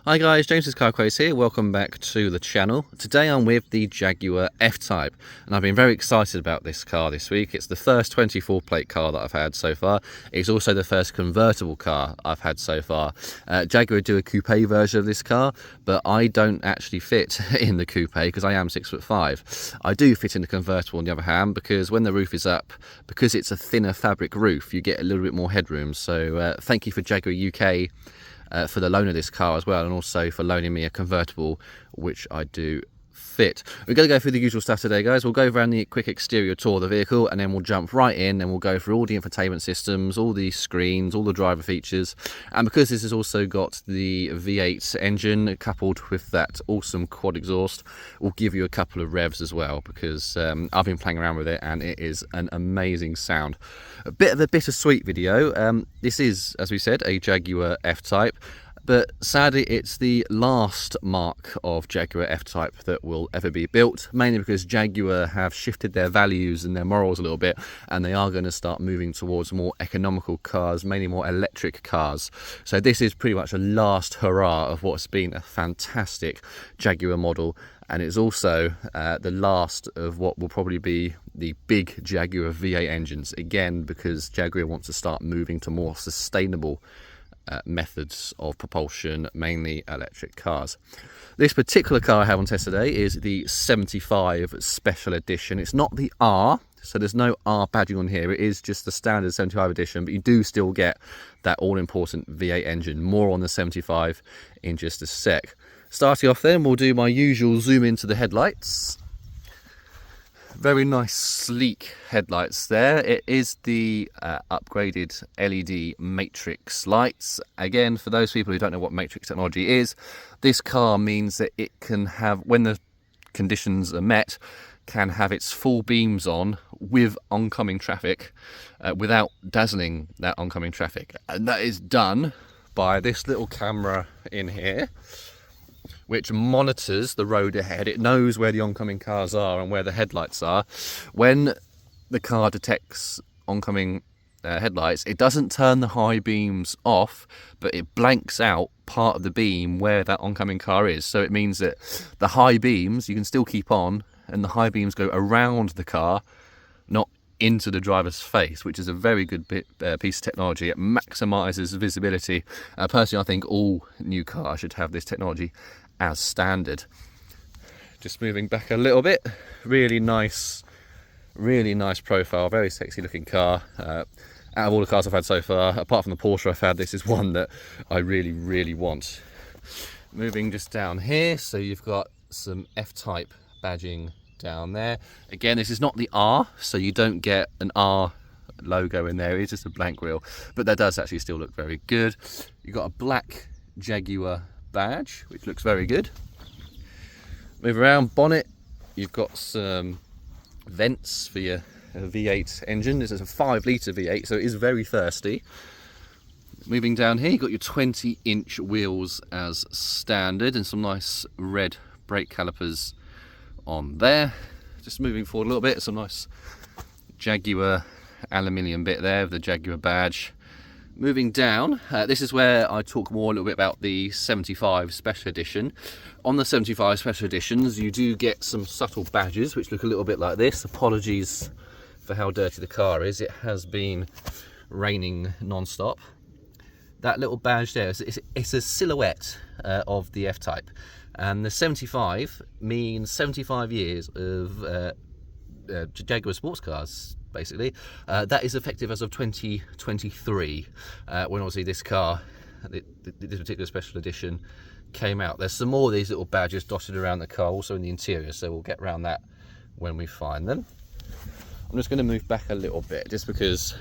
Hi guys, James's Car Craze here. Welcome back to the channel. Today I'm with the Jaguar F-Type and I've been very excited about this car this week. It's the first 24 plate car that I've had so far. It's also the first convertible car I've had so far. Jaguar do a coupe version of this car, but I don't actually fit in the coupe because I am 6'5". I do fit in the convertible on the other hand because when the roof is up, because it's a thinner fabric roof, you get a little bit more headroom. So thank you for Jaguar UK for the loan of this car as well, and also for loaning me a convertible, which I do fit. We're going to go through the usual stuff today, guys. We'll go around the quick exterior tour of the vehicle, and then we'll jump right in and we'll go through all the infotainment systems, all the screens, all the driver features. And because this has also got the V8 engine coupled with that awesome quad exhaust, we'll give you a couple of revs as well, because I've been playing around with it and it is an amazing sound. A bit of a bittersweet video. This is, as we said, a Jaguar F-Type. But sadly, it's the last mark of Jaguar F-Type that will ever be built, mainly because Jaguar have shifted their values and their morals a little bit, and they are going to start moving towards more economical cars, mainly more electric cars. So this is pretty much a last hurrah of what's been a fantastic Jaguar model, and it's also the last of what will probably be the big Jaguar V8 engines, again because Jaguar wants to start moving to more sustainable methods of propulsion, mainly electric cars. This particular car I have on test today is the 75 Special Edition. It's not the R, so there's no R badging on here. It is just the standard 75 edition, but you do still get that all-important V8 engine. More on the 75 in just a sec. Starting off then, we'll do my usual zoom into the headlights. Very nice sleek headlights there. It is the upgraded LED matrix lights. Again, for those people who don't know what matrix technology is, this car means that it can have, when the conditions are met, can have its full beams on with oncoming traffic without dazzling that oncoming traffic. And that is done by this little camera in here, which monitors the road ahead. It knows where the oncoming cars are and where the headlights are. When the car detects oncoming headlights, it doesn't turn the high beams off, but it blanks out part of the beam where that oncoming car is. So it means that the high beams you can still keep on, and the high beams go around the car, not into the driver's face, which is a very good piece of technology. It maximizes visibility. Personally, I think all new cars should have this technology as standard. Just moving back a little bit, really nice profile, very sexy looking car. Out of all the cars I've had so far, apart from the Porsche I've had, this is one that I really want. Moving just down here, so you've got some F-Type badging down there. Again, this is not the R, so you don't get an R logo in there. It's just a blank grille, but that does actually still look very good. You've got a black Jaguar badge, which looks very good. Move around, bonnet, you've got some vents for your V8 engine. This is a 5-litre V8, so it is very thirsty. Moving down here, you've got your 20-inch wheels as standard and some nice red brake calipers on there. Just moving forward a little bit, some nice Jaguar aluminium bit there with the Jaguar badge. Moving down, this is where I talk more a little bit about the 75 Special Edition. On the 75 Special Editions, you do get some subtle badges which look a little bit like this. Apologies for how dirty the car is. It has been raining non-stop. That little badge there, it's a silhouette of the F-Type. And the 75 means 75 years of Jaguar sports cars, basically. That is effective as of 2023, when obviously this car, this particular Special Edition, came out. There's some more of these little badges dotted around the car, also in the interior, so we'll get around that when we find them. I'm just going to move back a little bit, just because,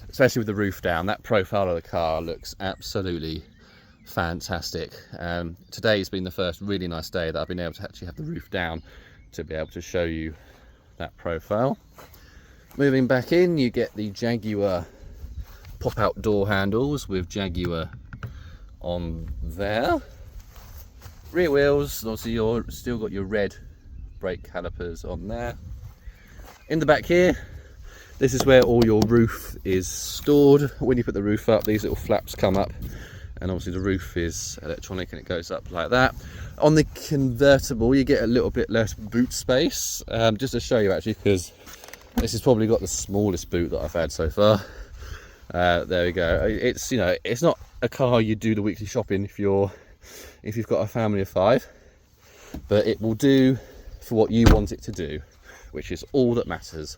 especially with the roof down, that profile of the car looks absolutely fantastic. Today's been the first really nice day that I've been able to actually have the roof down to be able to show you that profile. Moving back in, you get the Jaguar pop-out door handles with Jaguar on there. Rear wheels, obviously you've still got your red brake calipers on there. In the back here, this is where all your roof is stored. When you put the roof up, these little flaps come up and obviously the roof is electronic and it goes up like that. On the convertible you get a little bit less boot space, just to show you actually, because this has probably got the smallest boot that I've had so far. There we go. It's, you know, it's not a car you do the weekly shopping if you've got a family of 5, but it will do for what you want it to do, which is all that matters.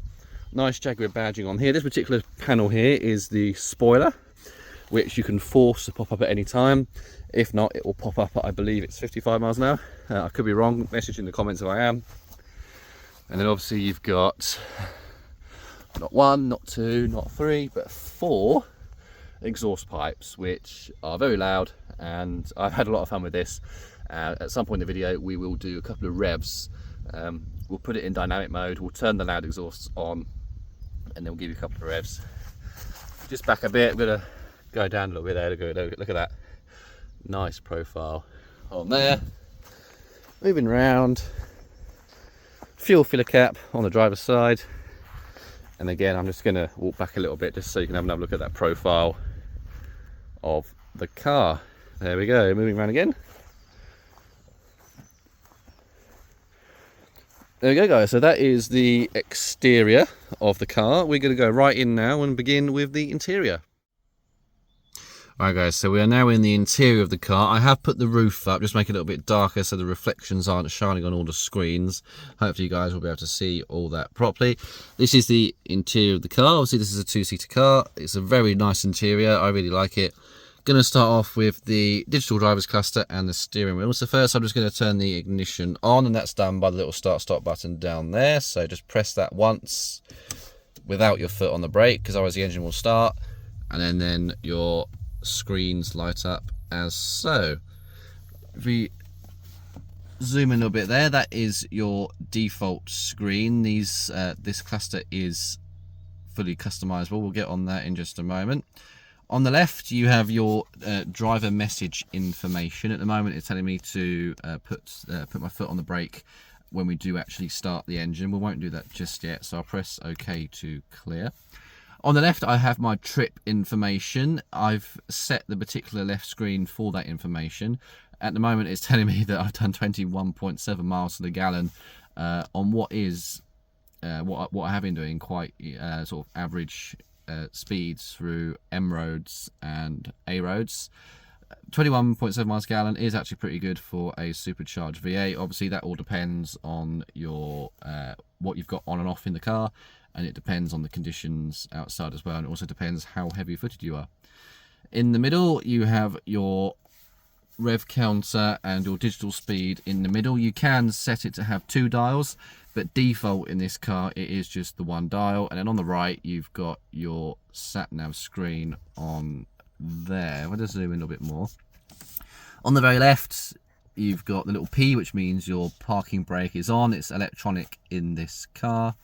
Nice Jaguar badging on here. This particular panel here is the spoiler, which you can force to pop up at any time. If not, it will pop up at, I believe it's 55 miles an hour. I could be wrong, message in the comments if I am. And then obviously you've got not 1, not 2, not 3, but 4 exhaust pipes, which are very loud, and I've had a lot of fun with this. At some point in the video we will do a couple of revs. We'll put it in dynamic mode, we'll turn the loud exhausts on, and then we'll give you a couple of revs. Just back a bit, I'm gonna go down a little bit there. Look at that nice profile on there. Moving around, fuel filler cap on the driver's side, and again I'm just gonna walk back a little bit just so you can have another look at that profile of the car. There we go, moving around again. There we go, guys, so that is the exterior of the car. We're going to go right in now and begin with the interior. Alright guys, so we are now in the interior of the car. I have put the roof up, just make it a little bit darker so the reflections aren't shining on all the screens. Hopefully you guys will be able to see all that properly. This is the interior of the car. Obviously this is a 2-seater car. It's a very nice interior, I really like it. Going to start off with the digital driver's cluster and the steering wheel. So first I'm just going to turn the ignition on, and that's done by the little start-stop button down there. So just press that once without your foot on the brake, because otherwise the engine will start, and then your screens light up as so. If we zoom in a little bit there, that is your default screen. This cluster is fully customizable. We'll get on that in just a moment. On the left, you have your driver message information. At the moment, it's telling me to put my foot on the brake when we do actually start the engine. We won't do that just yet, so I'll press OK to clear. On the left, I have my trip information. I've set the particular left screen for that information. At the moment, it's telling me that I've done 21.7 miles to the gallon on what is what I have been doing, quite sort of average speeds through M roads and A roads. 21.7 miles a gallon is actually pretty good for a supercharged V8. Obviously that all depends on your what you've got on and off in the car, and it depends on the conditions outside as well, and it also depends how heavy footed you are. In the middle you have your rev counter and your digital speed in the middle. You can set it to have 2 dials, but default in this car it is just the 1 dial. And then on the right you've got your sat nav screen on there. We'll just zoom in a little bit more. On the very left you've got the little P, which means your parking brake is on. It's electronic in this car.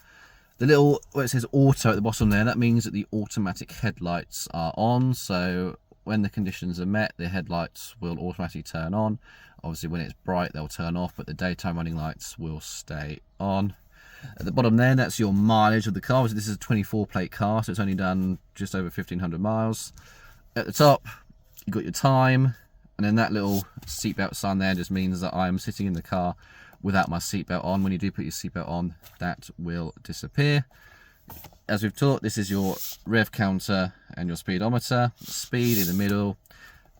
The little where it says auto at the bottom there, that means that the automatic headlights are on, so when the conditions are met the headlights will automatically turn on. Obviously when it's bright they'll turn off, but the daytime running lights will stay on. At the bottom there, that's your mileage of the car. This is a 24 plate car, so it's only done just over 1,500 miles. At the top you've got your time, and then that little seatbelt sign there just means that I'm sitting in the car without my seatbelt on. When you do put your seatbelt on, that will disappear. As we've taught, this is your rev counter and your speedometer. Speed in the middle.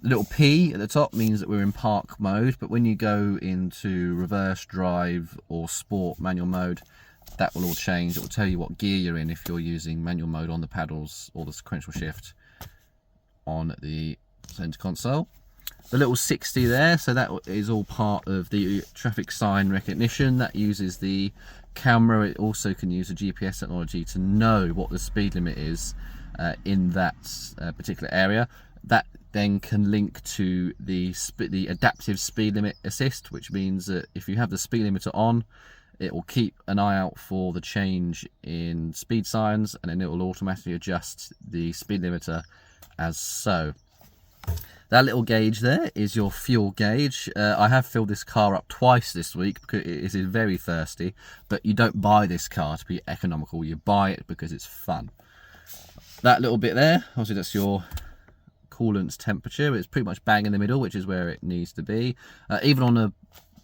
The little P at the top means that we're in park mode, but when you go into reverse drive or sport manual mode, that will all change. It will tell you what gear you're in if you're using manual mode on the paddles or the sequential shift on the center console. The little 60 there, so that is all part of the traffic sign recognition. That uses the camera. It also can use the GPS technology to know what the speed limit is in that particular area. That then can link to the adaptive speed limit assist, which means that if you have the speed limiter on, it will keep an eye out for the change in speed signs, and then it will automatically adjust the speed limiter as so. That little gauge there is your fuel gauge. I have filled this car up twice this week because it is very thirsty, but you don't buy this car to be economical, you buy it because it's fun. That little bit there, obviously that's your coolant's temperature. It's pretty much bang in the middle, which is where it needs to be. Even on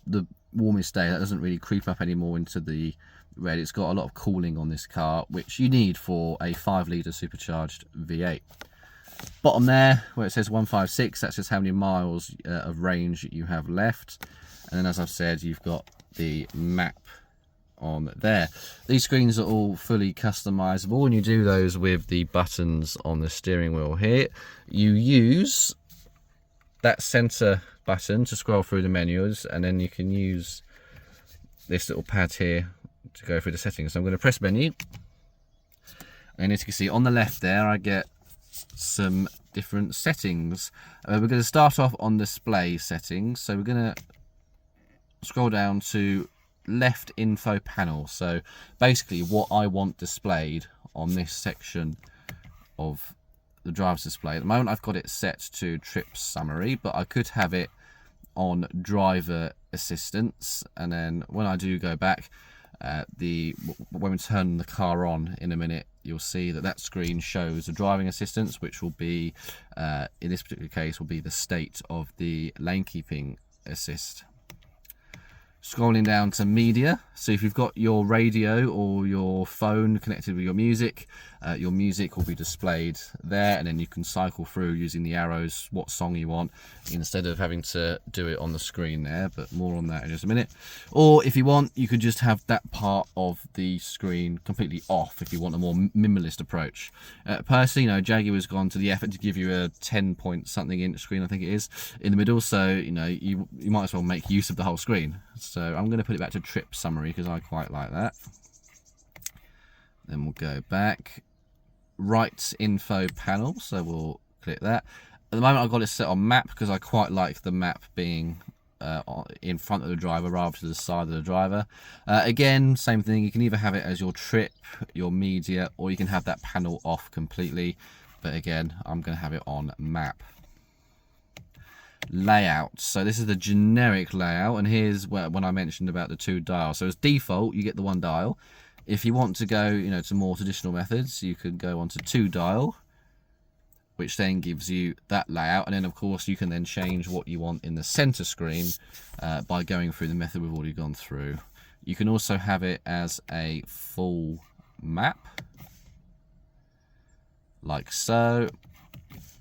the warmest day, that doesn't really creep up anymore into the red. It's got a lot of cooling on this car, which you need for a 5-litre supercharged V8. Bottom there, where it says 156, that's just how many miles of range you have left. And then, as I've said, you've got the map on there. These screens are all fully customizable, and you do those with the buttons on the steering wheel here. You use that center button to scroll through the menus, and then you can use this little pad here to go through the settings. So I'm going to press menu, and as you can see on the left there, I get some different settings. We're going to start off on display settings, so we're going to scroll down to left info panel. So basically what I want displayed on this section of the driver's display. At the moment I've got it set to trip summary, but I could have it on driver assistance, and then when I do go back, when we turn the car on in a minute, you'll see that screen shows the driving assistance, which will be in this particular case will be the state of the lane keeping assist. Scrolling down to media, so if you've got your radio or your phone connected with your music will be displayed there, and then you can cycle through using the arrows what song you want instead of having to do it on the screen there, but more on that in just a minute. Or if you want, you could just have that part of the screen completely off if you want a more minimalist approach. Personally, Jaguar's gone to the effort to give you a 10 point something inch screen, I think it is, in the middle, so you might as well make use of the whole screen. So I'm going to put it back to trip summary because I quite like that. Then we'll go back. Right info panel, so we'll click that. At the moment I've got it set on map because I quite like the map being in front of the driver rather to the side of the driver. Again, same thing, you can either have it as your trip, your media, or you can have that panel off completely. But again, I'm going to have it on map. Layout, so this is the generic layout, and here's when I mentioned about the 2 dials. So as default you get the 1 dial. If you want to go to more traditional methods, you could go on to 2 dial, which then gives you that layout, and then of course you can then change what you want in the center screen by going through the method we've already gone through. You can also have it as a full map, like so.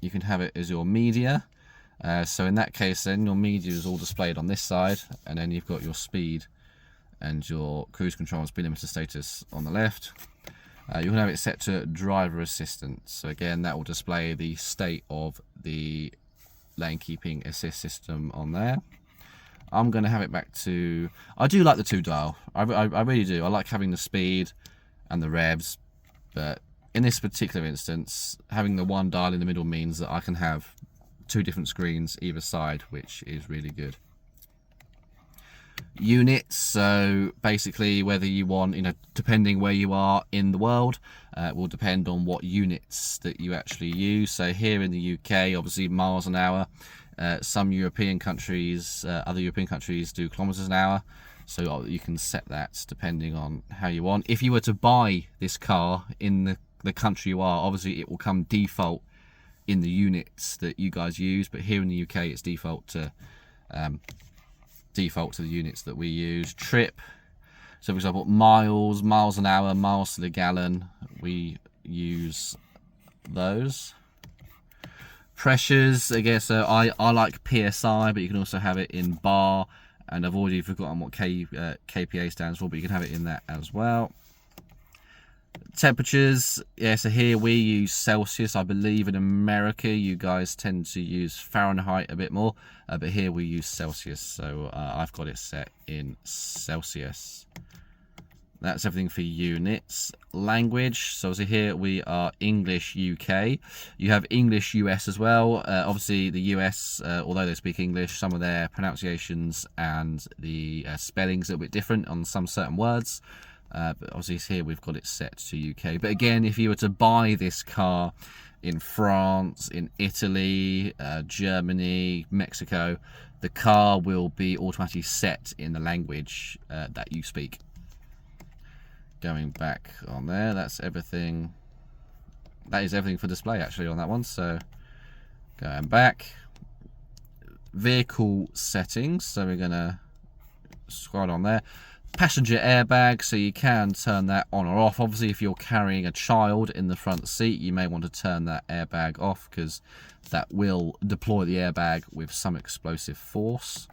You can have it as your media. So in that case then your media is all displayed on this side, and then you've got your speed and your cruise control and speed limiter status on the left. You can have it set to driver assistance, so again that will display the state of the lane keeping assist system on there. I'm going to have it back to, I do like the 2 dial, I really do. I like having the speed and the revs, but in this particular instance having the 1 dial in the middle means that I can have 2 different screens either side, which is really good. Units, so basically whether you want, depending where you are in the world, will depend on what units that you actually use. So here in the UK, obviously miles an hour. Some European countries, other European countries do kilometers an hour, so you can set that depending on how you want. If you were to buy this car in the country you are, obviously it will come default in the units that you guys use, but here in the UK it's default to the units that we use. Trip, so for example miles an hour, miles to the gallon, we use those. Pressures, I guess, so I like PSI, but you can also have it in bar, and I've already forgotten what kPa stands for, but you can have it in that as well. Temperatures, yeah, so here we use Celsius. I believe in America you guys tend to use Fahrenheit a bit more, but here we use Celsius, so I've got it set in Celsius. That's everything for units. Language, so here we are English UK. You have English US as well. Obviously the US, although they speak English, some of their pronunciations and the spellings are a bit different on some certain words. But obviously here we've got it set to UK. But again, if you were to buy this car in France, in Italy, Germany, Mexico, the car will be automatically set in the language that you speak. Going back on there, that's everything. That is everything for display actually on that one. So Going back, vehicle settings, so we're gonna scroll on there. Passenger airbag, so you can turn that on or off. Obviously, if you're carrying a child in the front seat, you may want to turn that airbag off, because that will deploy the airbag with some explosive force.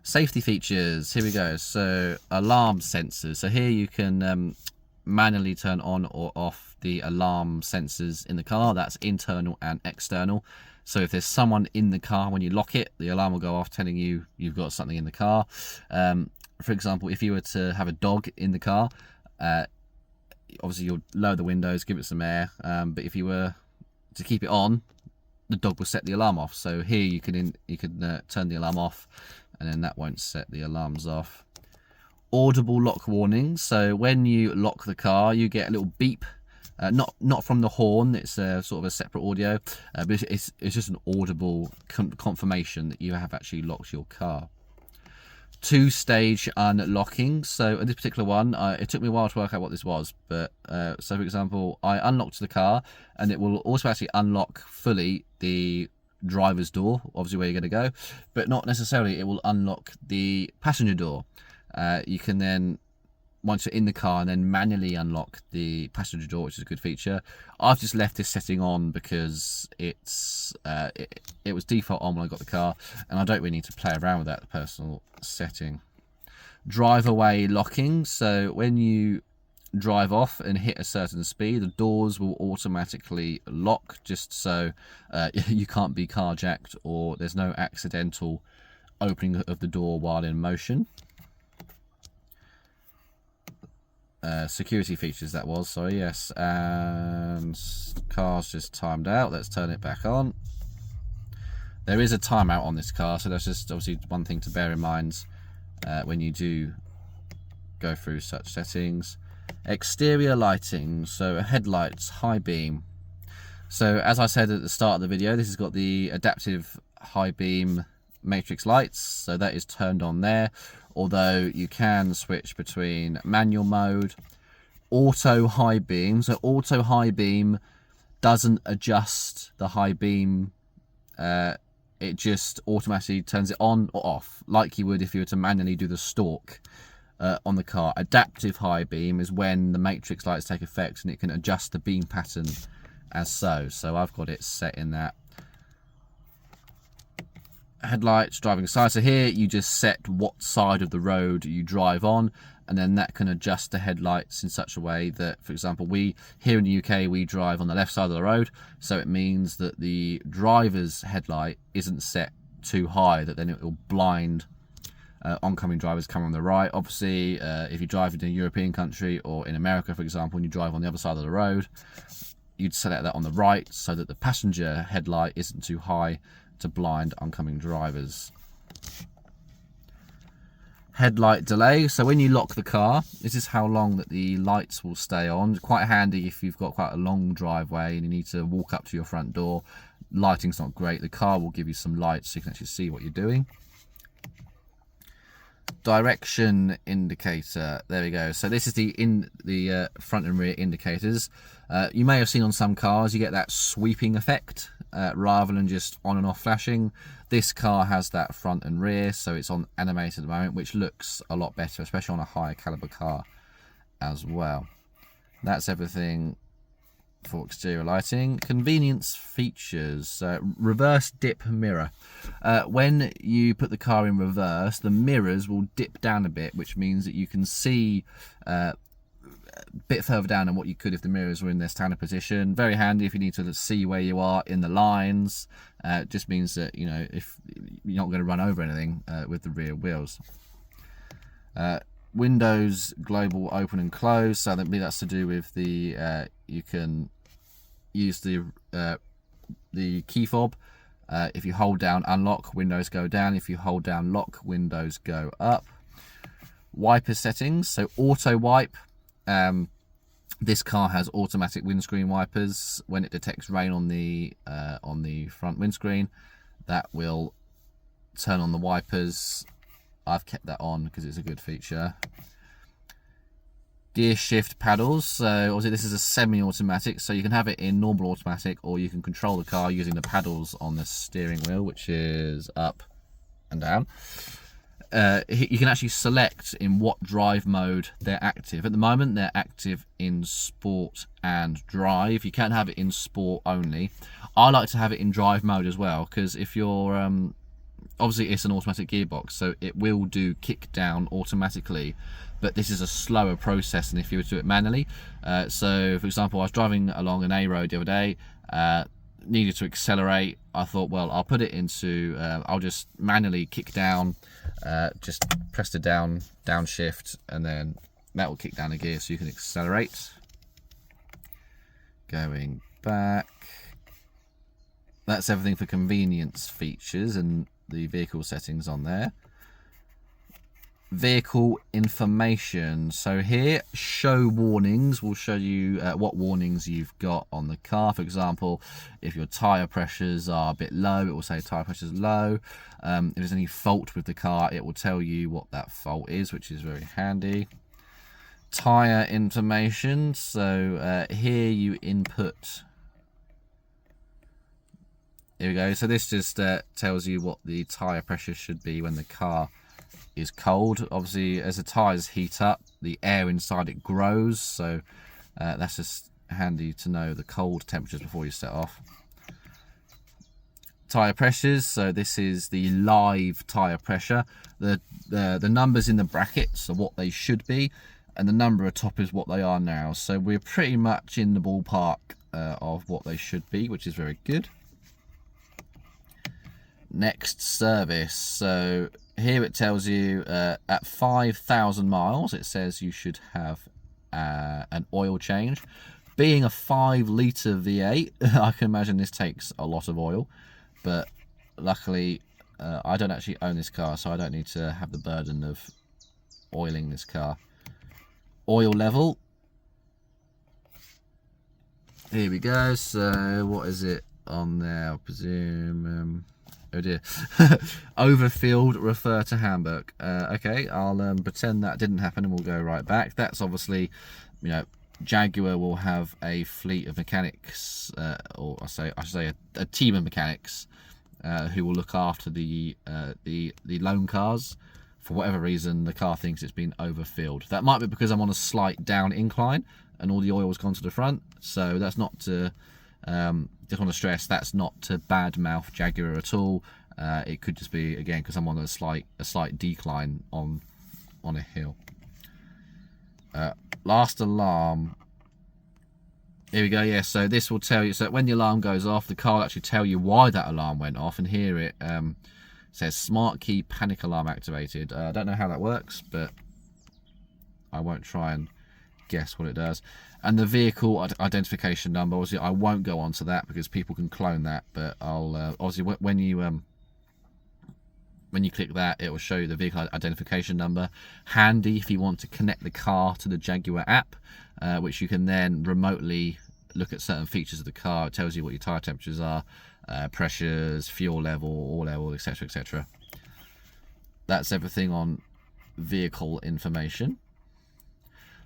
Safety features, here we go. So alarm sensors, so here you can manually turn on or off the alarm sensors in the car. That's internal and external. So if there's someone in the car, when you lock it, the alarm will go off telling you you've got something in the car. For example, if you were to have a dog in the car, obviously you'll lower the windows, give it some air, but if you were to keep it on, the dog will set the alarm off. So here you can turn the alarm off, and then that won't set the alarms off. Audible lock warnings, so when you lock the car, you get a little beep. Not from the horn, it's sort of a separate audio, but it's just an audible confirmation that you have actually locked your car. Two-stage unlocking, so in this particular one, it took me a while to work out what this was, but so for example, I unlocked the car, and it will automatically unlock fully the driver's door, obviously where you're going to go, but not necessarily it will unlock the passenger door. You can then, once you're in the car, and then manually unlock the passenger door, which is a good feature. I've just left this setting on because it's it was default on when I got the car, and I don't really need to play around with that personal setting. Drive away locking, so when you drive off and hit a certain speed, the doors will automatically lock, just so you can't be carjacked or there's no accidental opening of the door while in motion. Security features, that was, sorry, yes, and car's just timed out. Let's turn it back on. There is a timeout on this car, so that's just obviously one thing to bear in mind when you do go through such settings. Exterior lighting, so headlights, high beam. So as I said at the start of the video, this has got the adaptive high beam matrix lights, so that is turned on there, although you can switch between manual mode, auto high beam. So auto high beam doesn't adjust the high beam, it just automatically turns it on or off, like you would if you were to manually do the stalk on the car. Adaptive high beam is when the matrix lights take effect and it can adjust the beam pattern as so I've got it set in that. Headlights, driving side, so here you just set what side of the road you drive on, and then that can adjust the headlights in such a way that, for example, we here in the UK, we drive on the left side of the road, so it means that the driver's headlight isn't set too high, that then it will blind oncoming drivers coming on the right. Obviously, if you drive in a European country or in America, for example, and you drive on the other side of the road, you'd select that on the right so that the passenger headlight isn't too high to blind oncoming drivers. Headlight delay, so when you lock the car, this is how long that the lights will stay on. Quite handy if you've got quite a long driveway and you need to walk up to your front door. Lighting's not great, the car will give you some light so you can actually see what you're doing. Direction indicator, there we go. So this is the front and rear indicators. You may have seen on some cars you get that sweeping effect rather than just on and off flashing. This car has that front and rear, so it's on animated at the moment, which looks a lot better, especially on a higher caliber car as well. That's everything for exterior lighting. Convenience features, reverse dip mirror. When you put the car in reverse, the mirrors will dip down a bit, which means that you can see a bit further down than what you could if the mirrors were in their standard position. Very handy if you need to see where you are in the lines. It just means that, you know, if you're not going to run over anything with the rear wheels. Windows global open and close, so that's to do with the you can use the key fob. If you hold down unlock, windows go down. If you hold down lock, windows go up. Wiper settings, so auto wipe. This car has automatic windscreen wipers. When it detects rain on the front windscreen, that will turn on the wipers. I've kept that on because it's a good feature. gear shift paddles. So obviously this is a semi-automatic, so you can have it in normal automatic, or you can control the car using the paddles on the steering wheel, which is up and down. You can actually select in what drive mode they're active. At the moment they're active in sport and drive. You can't have it in sport only. I like to have it in drive mode as well, because if you're obviously it's an automatic gearbox, so it will do kick down automatically, but this is a slower process than if you were to do it manually. So for example, I was driving along an A road the other day, needed to accelerate. I thought, well, I'll put it into I'll just manually kick down, just press the downshift, and then that will kick down the gear so you can accelerate. Going back, that's everything for convenience features and the vehicle settings on there. Vehicle information. So here, show warnings will show you what warnings you've got on the car. For example, if your tyre pressures are a bit low, it will say tyre pressures low. If there's any fault with the car, it will tell you what that fault is, which is very handy. Tyre information. So here you input. Here we go. So this just tells you what the tyre pressure should be when the car is cold. Obviously, as the tyres heat up, the air inside it grows, so that's just handy to know the cold temperatures before you set off. Tyre pressures. So this is the live tyre pressure. The numbers in the brackets are what they should be, and the number atop is what they are now. So we're pretty much in the ballpark of what they should be, which is very good. Next, service. So here it tells you at 5,000 miles, it says you should have an oil change. Being a 5-litre V8, I can imagine this takes a lot of oil, but luckily I don't actually own this car, so I don't need to have the burden of oiling this car. Oil level. Here we go. So what is it on there? I presume... oh dear. Overfilled, refer to handbook. Okay, I'll pretend that didn't happen and we'll go right back. That's obviously, you know, Jaguar will have a fleet of mechanics, or I should say a team of mechanics who will look after the loan cars. For whatever reason, the car thinks it's been overfilled. That might be because I'm on a slight down incline and all the oil has gone to the front. So that's not to... just want to stress, that's not to badmouth Jaguar at all. It could just be, again, because I'm on a slight decline on a hill. Last alarm. Here we go. Yeah, so this will tell you. So when the alarm goes off, the car will actually tell you why that alarm went off. And here it says smart key panic alarm activated. I don't know how that works, but I won't try and guess what it does. And the vehicle identification number, obviously I won't go on to that because people can clone that, but I'll obviously when you click that, it will show you the vehicle identification number. Handy if you want to connect the car to the Jaguar app, which you can then remotely look at certain features of the car. It tells you what your tyre temperatures are, pressures, fuel level, oil level, etc, etc. That's everything on vehicle information.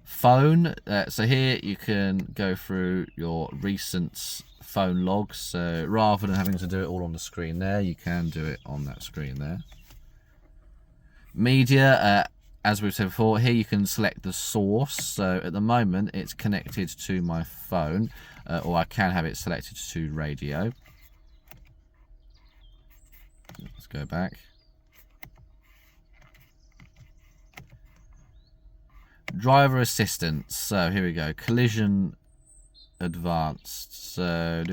Phone. So here you can go through your recent phone logs. So rather than having to do it all on the screen there, you can do it on that screen there. Media. As we've said before, here you can select the source. So at the moment it's connected to my phone, or I can have it selected to radio. Let's go back. Driver assistance. So here we go. Collision advanced. So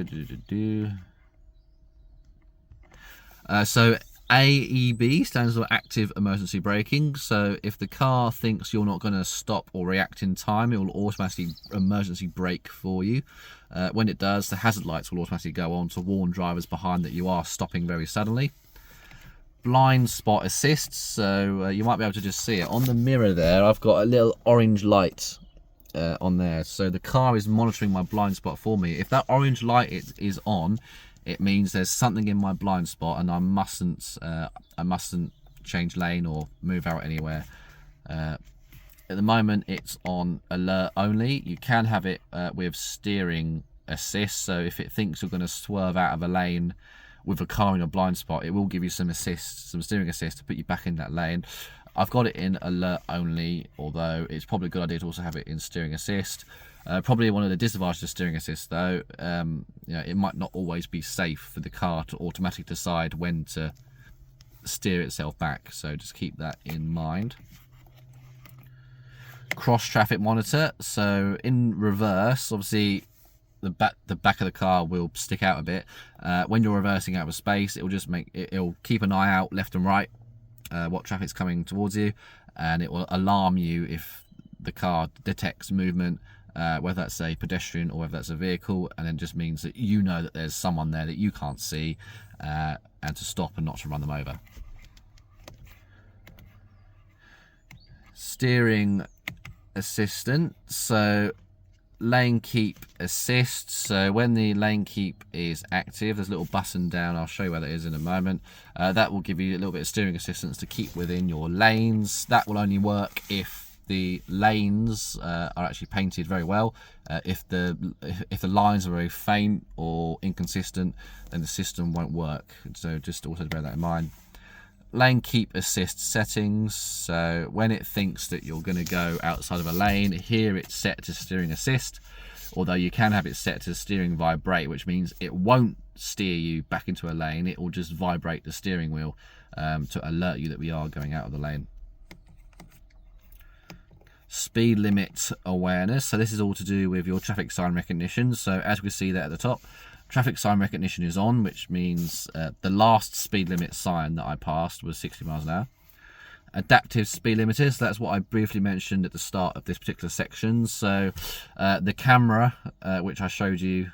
so AEB stands for active emergency braking. So if the car thinks you're not going to stop or react in time, it will automatically emergency brake for you. When it does, the hazard lights will automatically go on to warn drivers behind that you are stopping very suddenly. Blind spot assist, so you might be able to just see it on the mirror there. I've got a little orange light on there, so the car is monitoring my blind spot for me. If that orange light is on, it means there's something in my blind spot and I mustn't change lane or move out anywhere At the moment it's on alert only. You can have it with steering assist, so if it thinks you're going to swerve out of a lane with a car in a blind spot, it will give you some steering assist to put you back in that lane. I've got it in alert only, although it's probably a good idea to also have it in steering assist. Probably one of the disadvantages of steering assist, though, it might not always be safe for the car to automatically decide when to steer itself back, so just keep that in mind. Cross traffic monitor, so in reverse, obviously the back of the car will stick out a bit. When you're reversing out of space, it'll keep an eye out left and right, what traffic's coming towards you, and it will alarm you if the car detects movement, whether that's a pedestrian or whether that's a vehicle, and then just means that you know that there's someone there that you can't see, and to stop and not to run them over. Steering assistant, so lane keep assist. So when the lane keep is active, there's a little button down, I'll show you where that is in a moment. That will give you a little bit of steering assistance to keep within your lanes. That will only work if the lanes are actually painted very well. If the lines are very faint or inconsistent, then the system won't work, so just also bear that in mind. Lane keep assist settings, so when it thinks that you're going to go outside of a lane, here it's set to steering assist, although you can have it set to steering vibrate, which means it won't steer you back into a lane, it will just vibrate the steering wheel to alert you that we are going out of the lane. Speed limit awareness, so this is all to do with your traffic sign recognition. So as we see there at the top, traffic sign recognition is on, which means the last speed limit sign that I passed was 60 miles an hour. Adaptive speed limiters, that's what I briefly mentioned at the start of this particular section. So the camera, which I showed you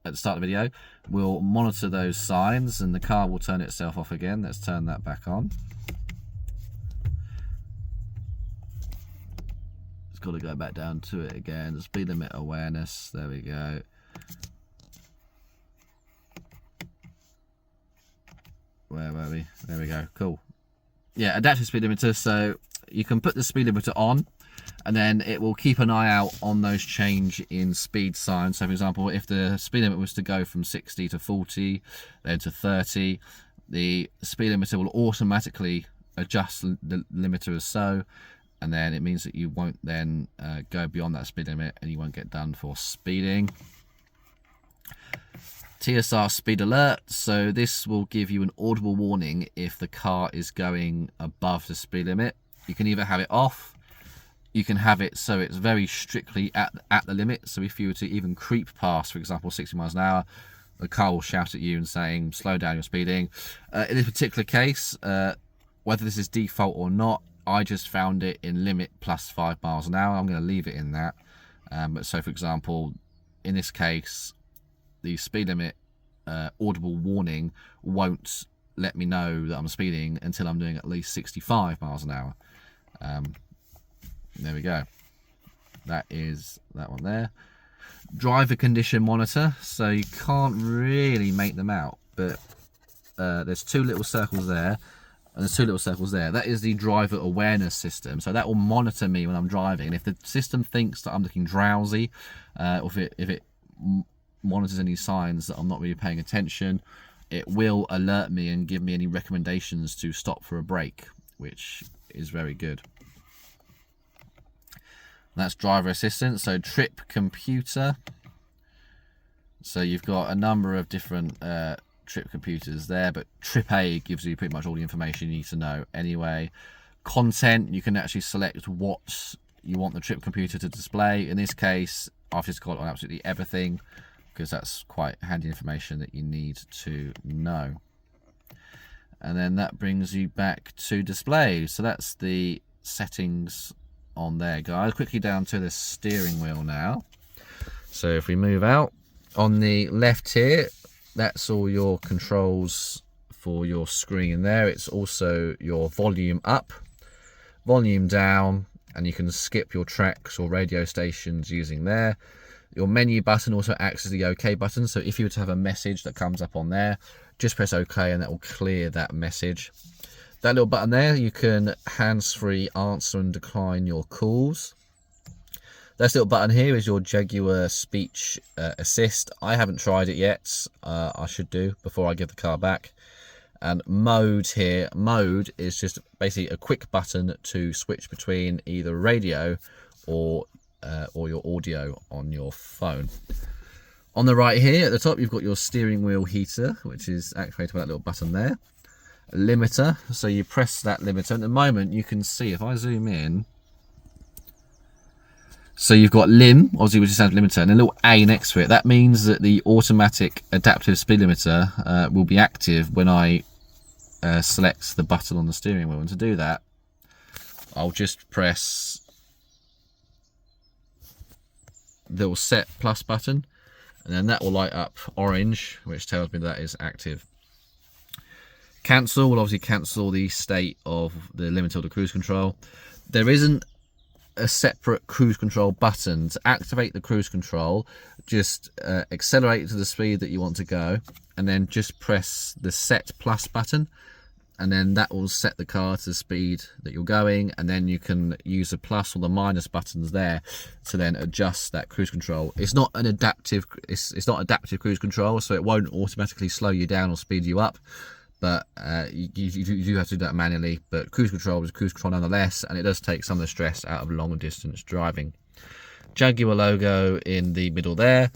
at the start of the video, will monitor those signs and the car will turn itself off again. Let's turn that back on. It's got to go back down to it again. The speed limit awareness, there we go. Where were we? There we go. Cool. Yeah, adaptive speed limiter. So you can put the speed limiter on, and then it will keep an eye out on those change in speed signs. So, for example, if the speed limit was to go from 60 to 40, then to 30, the speed limiter will automatically adjust the limiter as so, and then it means that you won't then go beyond that speed limit, and you won't get done for speeding. TSR speed alert, so this will give you an audible warning if the car is going above the speed limit. You can either have it off, you can have it so it's very strictly at the limit, so if you were to even creep past, for example, 60 miles an hour, the car will shout at you and saying, slow down, you're speeding. In this particular case, whether this is default or not, I just found it in limit plus 5 miles an hour. I'm going to leave it in that. So, for example, in this case, the speed limit audible warning won't let me know that I'm speeding until I'm doing at least 65 miles an hour. There we go. That is that one there. Driver condition monitor. So you can't really make them out, but there's two little circles there, and there's two little circles there. That is the driver awareness system. So that will monitor me when I'm driving. And if the system thinks that I'm looking drowsy, or if it monitors any signs that I'm not really paying attention, it will alert me and give me any recommendations to stop for a break, which is very good. That's driver assistance. So trip computer, so you've got a number of different trip computers there, but trip A gives you pretty much all the information you need to know anyway. Content, you can actually select what you want the trip computer to display. In this case, I've just got on absolutely everything, because that's quite handy information that you need to know. And then that brings you back to display. So that's the settings on there, guys. Quickly down to the steering wheel now. So if we move out, on the left here, that's all your controls for your screen there. It's also your volume up, volume down, and you can skip your tracks or radio stations using there. Your menu button also acts as the OK button, so if you were to have a message that comes up on there, just press OK and that will clear that message. That little button there, you can hands-free answer and decline your calls. This little button here is your Jaguar speech assist. I haven't tried it yet. I should do before I give the car back. And mode here, mode is just basically a quick button to switch between either radio or your audio on your phone. On the right here at the top, you've got your steering wheel heater, which is activated by that little button there. A limiter, so you press that limiter. At the moment, you can see if I zoom in. So you've got lim, obviously, which is a limiter, and a little A next to it. That means that the automatic adaptive speed limiter will be active when I select the button on the steering wheel. And to do that, I'll just press the little set plus button, and then that will light up orange, which tells me that is active. Cancel will obviously cancel the state of the limiter or the cruise control. There isn't a separate cruise control button. To activate the cruise control, just accelerate to the speed that you want to go, and then just press the set plus button, and then that will set the car to the speed that you're going, and then you can use the plus or the minus buttons there to then adjust that cruise control. It's not an adaptive, it's not adaptive cruise control, so it won't automatically slow you down or speed you up. But you do have to do that manually. But cruise control is cruise control nonetheless, and it does take some of the stress out of long distance driving. Jaguar logo in the middle there.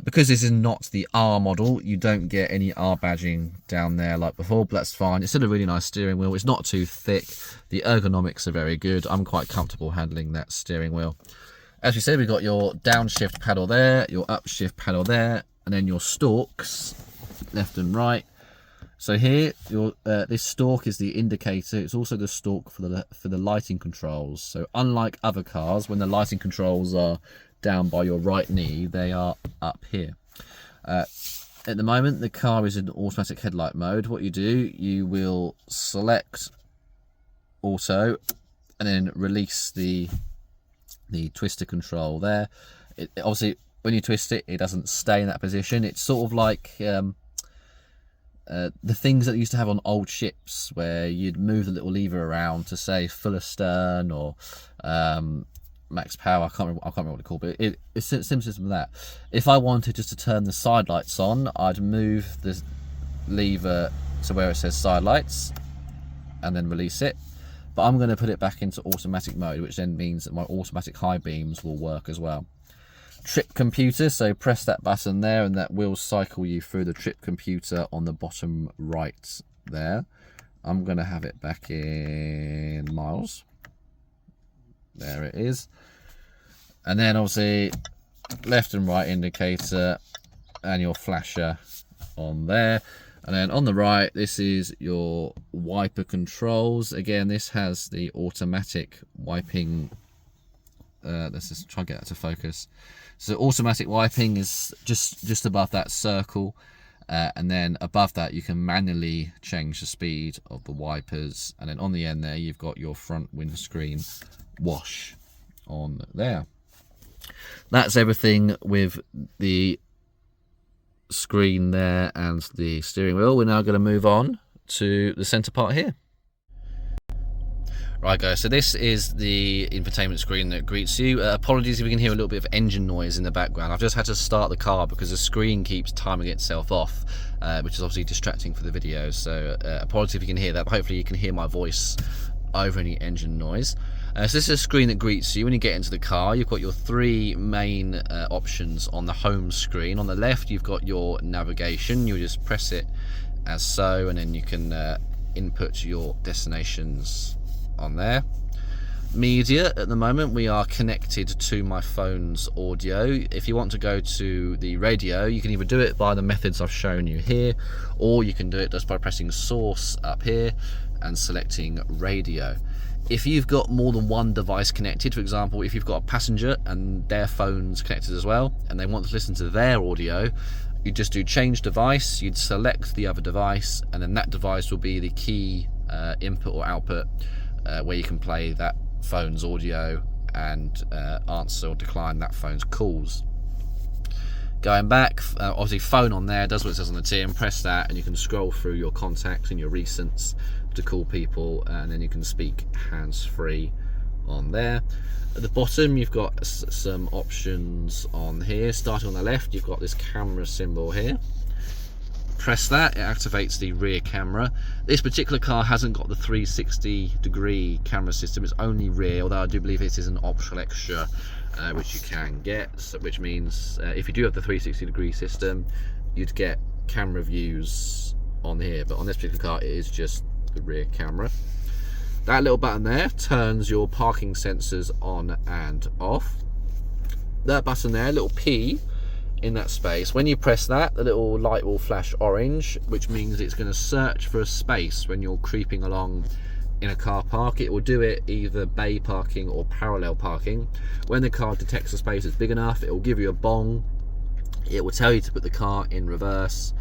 Because this is not the R model, you don't get any R badging down there like before, but that's fine. It's still a really nice steering wheel. It's not too thick. The ergonomics are very good. I'm quite comfortable handling that steering wheel. As we said, we've got your downshift pedal there, your upshift pedal there, and then your stalks, left and right. So here, this stalk is the indicator. It's also the stalk for the lighting controls. So unlike other cars, when the lighting controls are down by your right knee, they are up here. At the moment, the car is in automatic headlight mode. What you do, you will select auto, and then release the twister control there. Obviously, when you twist it, it doesn't stay in that position. It's sort of like the things that you used to have on old ships, where you'd move the little lever around to say full astern or max power. I can't remember what it's called, but it's similar to that. If I wanted just to turn the side lights on, I'd move the lever to where it says side lights and then release it. But I'm going to put it back into automatic mode, which then means that my automatic high beams will work as well. Trip computer, so press that button there and that will cycle you through the trip computer on the bottom right there. I'm going to have it back in miles. There it is. And then obviously left and right indicator and your flasher on there. And then on the right, this is your wiper controls. Again, this has the automatic wiping. Let's just try and get that to focus. So automatic wiping is just above that circle, and then above that you can manually change the speed of the wipers, and then on the end there you've got your front windscreen wash on there. That's everything with the screen there and the steering wheel. We're now going to move on to the center part here. Right guys, so this is the infotainment screen that greets you. Apologies if you can hear a little bit of engine noise in the background. I've just had to start the car because the screen keeps timing itself off, which is obviously distracting for the video. So apologies if you can hear that, but hopefully you can hear my voice over any engine noise. So this is a screen that greets you when you get into the car. You've got your three main options on the home screen. On the left you've got your navigation. You just press it as so, and then you can input your destinations on there. Media, at the moment we are connected to my phone's audio. If you want to go to the radio, you can either do it by the methods I've shown you here, or you can do it just by pressing source up here and selecting radio. If you've got more than one device connected, for example if you've got a passenger and their phone's connected as well and they want to listen to their audio, you just do change device, you'd select the other device, and then that device will be the key input or output where you can play that phone's audio and answer or decline that phone's calls. Going back, obviously phone on there does what it says on the tin. Press that and you can scroll through your contacts and your recents to call people, and then you can speak hands-free on there. At the bottom you've got some options on here. Starting on the left, you've got this camera symbol here. Press that, it activates the rear camera. This particular car hasn't got the 360-degree camera system, it's only rear, although I do believe it is an optional extra which you can get, so, which means if you do have the 360-degree system, you'd get camera views on here, but on this particular car it is just the rear camera. That little button there turns your parking sensors on and off. That button there, little P in that space, when you press that, the little light will flash orange, which means it's going to search for a space when you're creeping along in a car park. It will do it either bay parking or parallel parking. When the car detects a space that's big enough, it will give you a bong, it will tell you to put the car in reverse,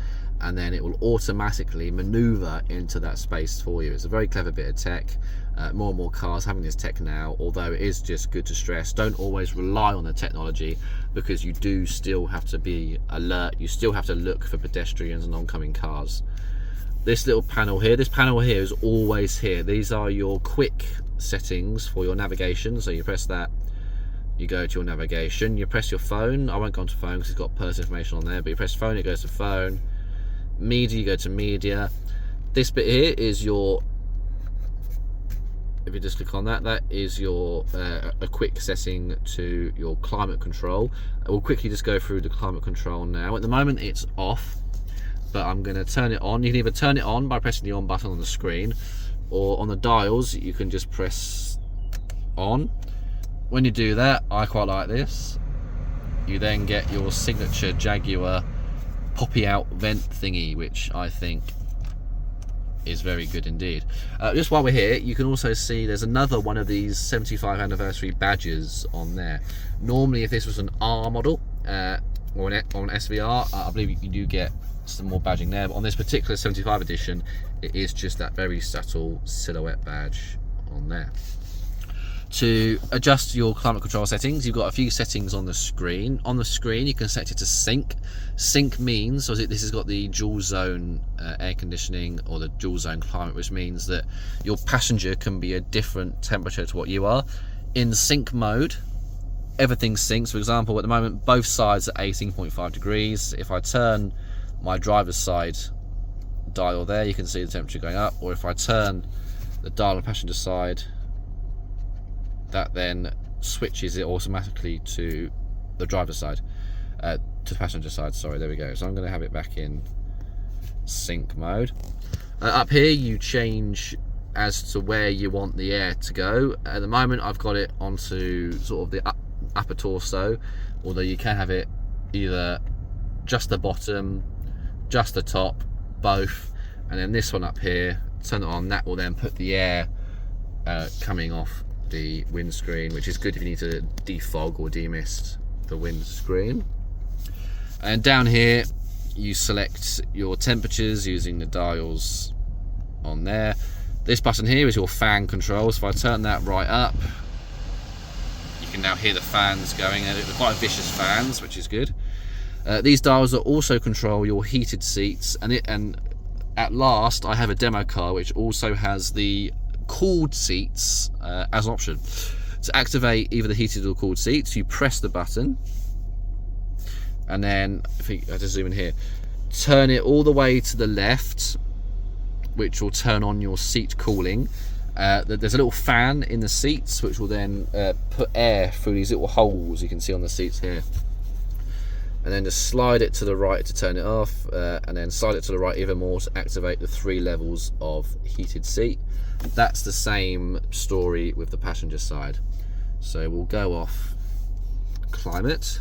and then it will automatically maneuver into that space for you. It's a very clever bit of tech. More and more cars having this tech now, although it is just good to stress, don't always rely on the technology, because you do still have to be alert, you still have to look for pedestrians and oncoming cars. This little panel here, is always here. These are your quick settings for your navigation. So you press that, you go to your navigation, you press your phone. I won't go onto phone because it's got personal information on there, but you press phone, it goes to phone. Media, you go to media. This bit here is your, if you just click on that, that is your a quick setting to your climate control. We'll quickly just go through the climate control now. At the moment it's off, but I'm going to turn it on. You can either turn it on by pressing the on button on the screen, or on the dials you can just press on. When you do that, I quite like this, you then get your signature Jaguar poppy out vent thingy, which I think is very good indeed. Just while we're here, you can also see there's another one of these 75th anniversary badges on there. Normally if this was an R model or an SVR, I believe you do get some more badging there, but on this particular 75 edition it is just that very subtle silhouette badge on there. To adjust your climate control settings, you've got a few settings on the screen. On the screen you can set it to sync. Sync means, so this has got the dual zone air conditioning, or the dual zone climate, which means that your passenger can be a different temperature to what you are. In sync mode, everything syncs. For example, at the moment both sides are 18.5 degrees. If I turn my driver's side dial there, you can see the temperature going up, or if I turn the dial on passenger side, that then switches it automatically to the driver's side, to the passenger side, sorry, there we go. So I'm going to have it back in sync mode. Up here you change as to where you want the air to go. At the moment I've got it onto sort of the upper torso, although you can have it either just the bottom, just the top, both, and then this one up here, turn it on, that will then put the air coming off the windscreen, which is good if you need to defog or demist the windscreen. And down here you select your temperatures using the dials on there. This button here is your fan control, so if I turn that right up, you can now hear the fans going, and they're quite vicious fans, which is good. These dials will also control your heated seats, and at last I have a demo car which also has the cooled seats as an option. To activate either the heated or cooled seats, you press the button, and then if I just zoom in here, turn it all the way to the left, which will turn on your seat cooling. There's a little fan in the seats which will then put air through these little holes you can see on the seats here, and then just slide it to the right to turn it off, and then slide it to the right even more to activate the 3 levels of heated seat. That's the same story with the passenger side. So we'll go off climate.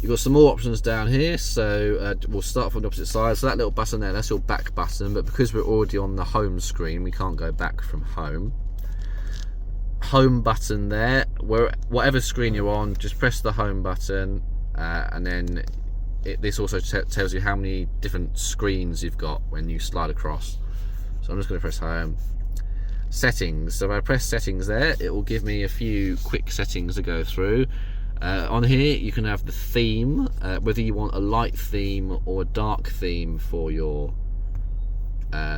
You've got some more options down here, so we'll start from the opposite side. So that little button there, that's your back button, but because we're already on the home screen, we can't go back from home. Home button there, whatever screen you're on, just press the home button, and then this also tells you how many different screens you've got when you slide across. So I'm just going to press home. Settings, so if I press settings there, it will give me a few quick settings to go through. On here you can have the theme, whether you want a light theme or a dark theme for your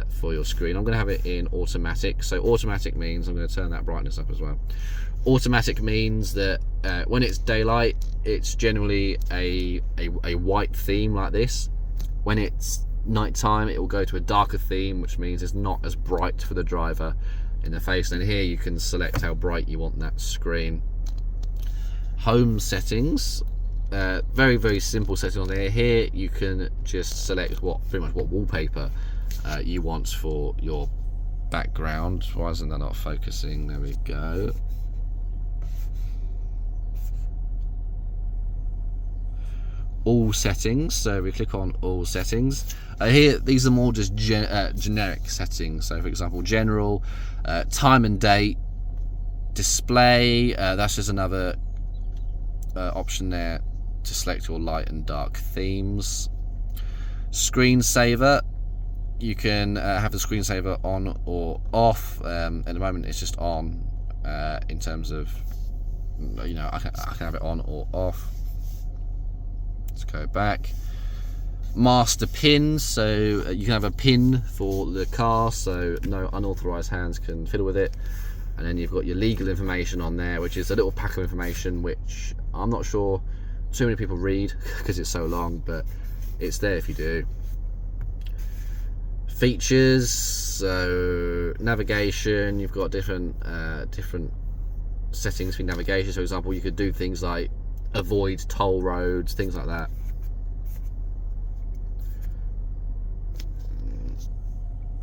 for your screen. I'm going to have it in automatic. So automatic means, I'm going to turn that brightness up as well. Automatic means that when it's daylight, it's generally a white theme like this. When it's nighttime, it will go to a darker theme, which means it's not as bright for the driver in the face. And here you can select how bright you want that screen. Home settings, very simple setting on there. Here you can just select pretty much what wallpaper you want for your background. Why isn't that not focusing? There we go. All settings, so we click on all settings. Here these are more just generic settings. So for example, general, time and date, display, that's just another option there to select your light and dark themes. Screensaver, you can have the screensaver on or off. At the moment it's just on, in terms of, you know, I can have it on or off. Let's go back. Master pin, so you can have a pin for the car so no unauthorized hands can fiddle with it. And then you've got your legal information on there, which is a little pack of information which I'm not sure too many people read because it's so long, but it's there if you do. Features, so navigation, you've got different settings for navigation. So for example, you could do things like avoid toll roads, things like that.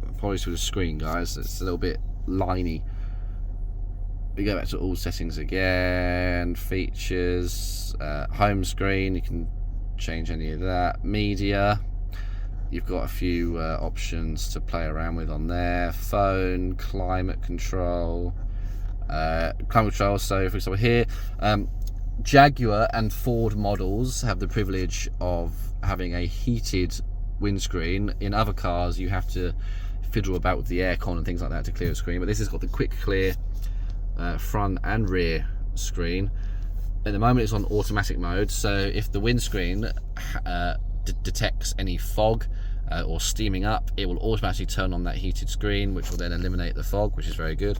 Apologies for the screen, guys, it's a little bit liney. We go back to all settings again, features, home screen, you can change any of that. Media, you've got a few options to play around with on there. Phone, climate control, so for example here, Jaguar and Ford models have the privilege of having a heated windscreen. In other cars you have to fiddle about with the aircon and things like that to clear the screen, but this has got the quick clear front and rear screen. At the moment it's on automatic mode, so if the windscreen detects any fog or steaming up, it will automatically turn on that heated screen, which will then eliminate the fog, which is very good.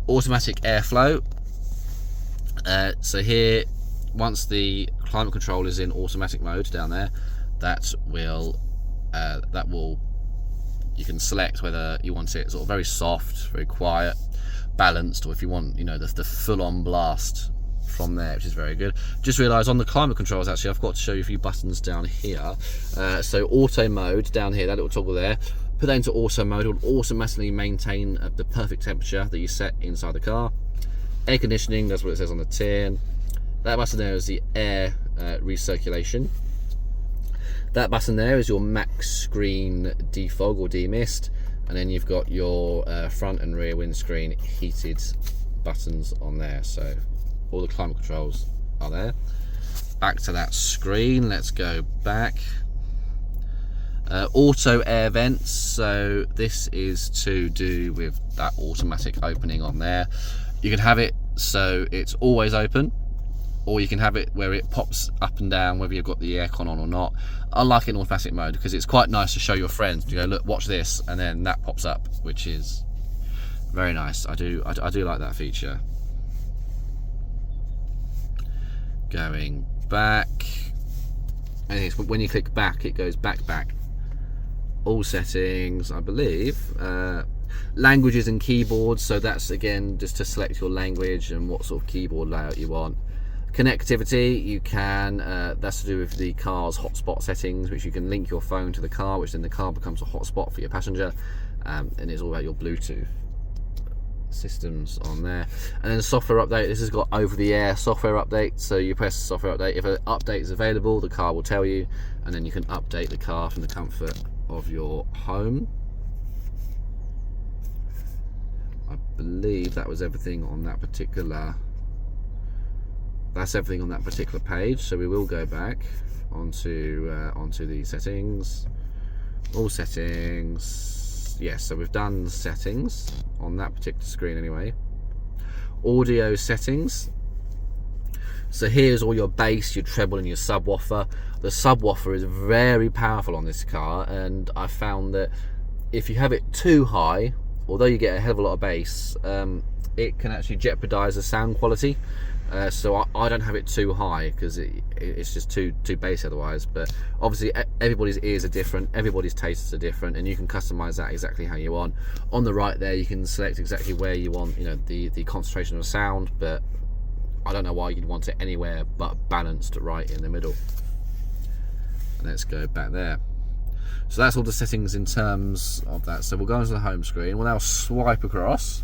Automatic airflow, so here once the climate control is in automatic mode down there, that will you can select whether you want it sort of very soft, very quiet, balanced, or if you want, you know, the full-on blast from there, which is very good. Just realised on the climate controls, actually I've got to show you a few buttons down here. So auto mode down here, that little toggle there, put that into auto mode, it will automatically maintain the perfect temperature that you set inside the car. Air conditioning, that's what it says on the tin. That button there is the air recirculation. That button there is your max screen defog or demist, and then you've got your front and rear windscreen heated buttons on there. So all the climate controls are there. Back to that screen, let's go back. Auto air vents, so this is to do with that automatic opening on there. You can have it so it's always open, or you can have it where it pops up and down whether you've got the aircon on or not. I like it in automatic mode because it's quite nice to show your friends. You go, look, watch this, and then that pops up, which is very nice. I do like that feature. Going back, and when you click back, it goes back. All settings, I believe. Languages and keyboards, so that's again just to select your language and what sort of keyboard layout you want. Connectivity, you can, that's to do with the car's hotspot settings, which you can link your phone to the car, which then the car becomes a hotspot for your passenger, and it's all about your Bluetooth systems on there. And then the software update, this has got over-the-air software update, so you press software update. If an update is available, the car will tell you, and then you can update the car from the comfort of your home. I believe that was everything on that particular. That's everything on that particular page. So we will go back onto the settings, all settings. Yes, so we've done settings on that particular screen anyway. Audio settings. So here's all your bass, your treble, and your subwoofer. The subwoofer is very powerful on this car, and I found that if you have it too high, although you get a hell of a lot of bass, it can actually jeopardize the sound quality. So I don't have it too high because it's just too bass otherwise. But obviously everybody's ears are different, everybody's tastes are different, and you can customize that exactly how you want. On the right there, you can select exactly where you want, you know, the concentration of sound, but I don't know why you'd want it anywhere but balanced right in the middle. And let's go back there. So that's all the settings in terms of that. So we'll go into the home screen. We'll now swipe across,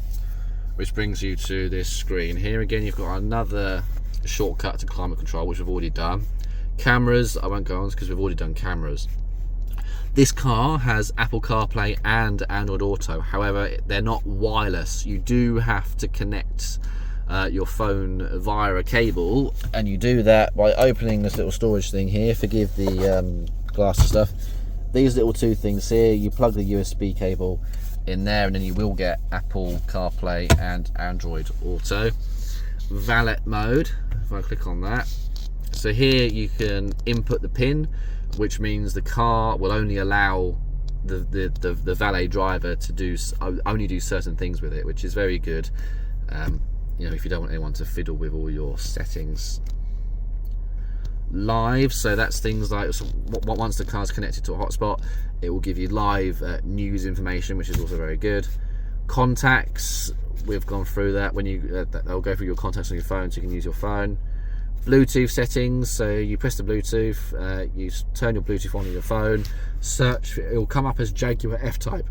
which brings you to this screen. Here again, you've got another shortcut to climate control, which we've already done. Cameras, I won't go on because we've already done cameras. This car has Apple CarPlay and Android Auto. However, they're not wireless. You do have to connect your phone via a cable, and you do that by opening this little storage thing here. Forgive the glass and stuff. These little two things here, you plug the USB cable in there, and then you will get Apple CarPlay and Android Auto. Valet mode, if I click on that, so here you can input the PIN, which means the car will only allow the valet driver to only do certain things with it, which is very good. You know, if you don't want anyone to fiddle with all your settings. Live, so that's things like, so once the car's connected to a hotspot, it will give you live news information, which is also very good. Contacts, we've gone through that. When you they'll go through your contacts on your phone, so you can use your phone. Bluetooth settings, so you press the Bluetooth, you turn your Bluetooth on your phone, search, it will come up as Jaguar F-Type.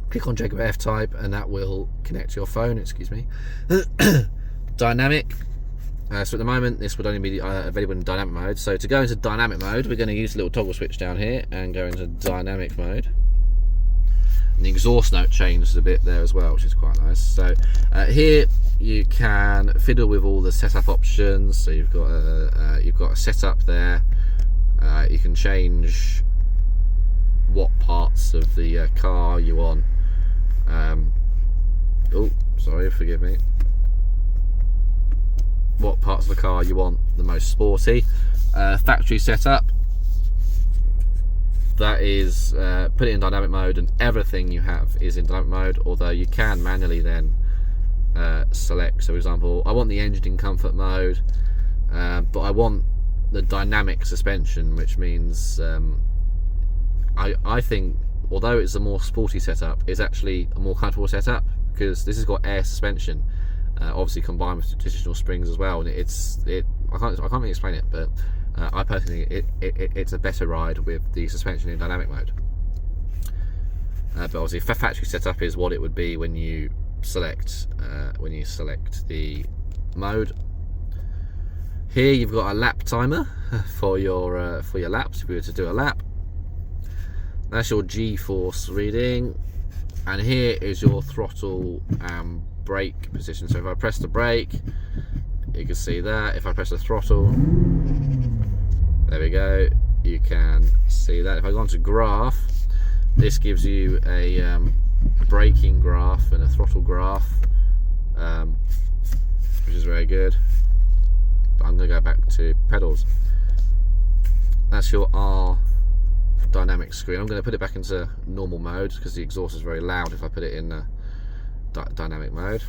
Click on Jaguar F-Type and that will connect to your phone, excuse me. Dynamic, so at the moment this would only be available in dynamic mode. So to go into dynamic mode, we're going to use the little toggle switch down here and go into dynamic mode. And the exhaust note changes a bit there as well, which is quite nice. So here you can fiddle with all the setup options. So you've got a setup there. You can change what parts of the car you want. Oh, sorry, forgive me. What parts of the car you want the most sporty. Factory setup, that is put it in dynamic mode, and everything you have is in dynamic mode, although you can manually then select. So for example, I want the engine in comfort mode, but I want the dynamic suspension, which means I think, although it's a more sporty setup, it's actually a more comfortable setup, because this has got air suspension, obviously combined with traditional springs as well, and I can't really explain it, but I personally think it's a better ride with the suspension in dynamic mode. But obviously factory setup is what it would be when you select the mode. Here you've got a lap timer for your laps, if you were to do a lap. That's your G-force reading, and here is your throttle and brake position. So if I press the brake, you can see that. If I press the throttle, there we go, you can see that. If I go on to graph, this gives you a braking graph and a throttle graph, which is very good. But I'm going to go back to pedals. That's your R dynamic screen. I'm going to put it back into normal mode because the exhaust is very loud if I put it in dynamic mode.